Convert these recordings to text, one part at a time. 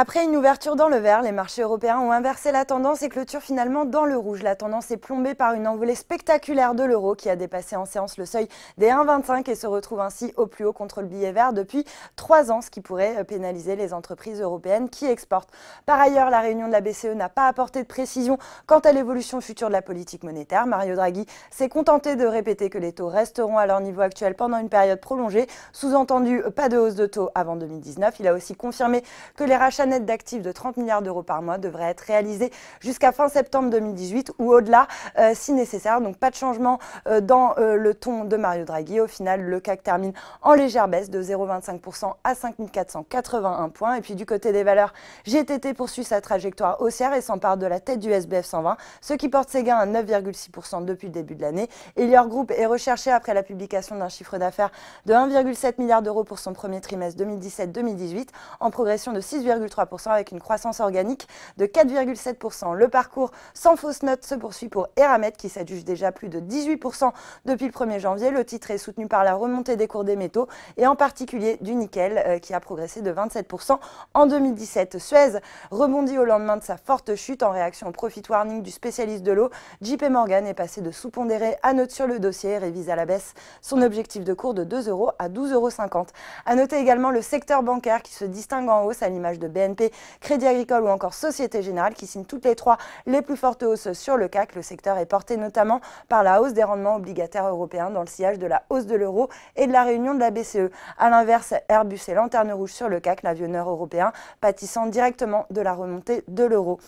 Après une ouverture dans le vert, les marchés européens ont inversé la tendance et clôturent finalement dans le rouge. La tendance est plombée par une envolée spectaculaire de l'euro qui a dépassé en séance le seuil des 1,25 et se retrouve ainsi au plus haut contre le billet vert depuis 3 ans, ce qui pourrait pénaliser les entreprises européennes qui exportent. Par ailleurs, la réunion de la BCE n'a pas apporté de précision quant à l'évolution future de la politique monétaire. Mario Draghi s'est contenté de répéter que les taux resteront à leur niveau actuel pendant une période prolongée, sous-entendu pas de hausse de taux avant 2019. Il a aussi confirmé que les rachats nets d'actifs de 30 milliards d'euros par mois devrait être réalisé jusqu'à fin septembre 2018 ou au-delà si nécessaire. Donc pas de changement dans le ton de Mario Draghi. Au final, le CAC termine en légère baisse de 0,25% à 5 481 points. Et puis du côté des valeurs, GTT poursuit sa trajectoire haussière et s'empare de la tête du SBF 120, ce qui porte ses gains à 9,6% depuis le début de l'année. Elior Group est recherché après la publication d'un chiffre d'affaires de 1,7 milliard d'euros pour son premier trimestre 2017-2018, en progression de 6,3% avec une croissance organique de 4,7%. Le parcours sans fausse note se poursuit pour Eramet qui s'adjuge déjà plus de 18% depuis le 1er janvier. Le titre est soutenu par la remontée des cours des métaux et en particulier du nickel qui a progressé de 27% en 2017. Suez rebondit au lendemain de sa forte chute en réaction au profit warning du spécialiste de l'eau. JP Morgan est passé de sous-pondéré à neutre sur le dossier et révise à la baisse son objectif de cours de 2 € à 12,50 €. À noter également le secteur bancaire qui se distingue en hausse à l'image de BNP, Crédit Agricole ou encore Société Générale qui signent toutes les trois les plus fortes hausses sur le CAC. Le secteur est porté notamment par la hausse des rendements obligataires européens dans le sillage de la hausse de l'euro et de la réunion de la BCE. A l'inverse, Airbus est lanterne rouge sur le CAC, l'avionneur européen pâtissant directement de la remontée de l'euro.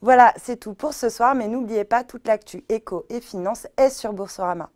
Voilà, c'est tout pour ce soir, mais n'oubliez pas, toute l'actu éco et finance est sur Boursorama.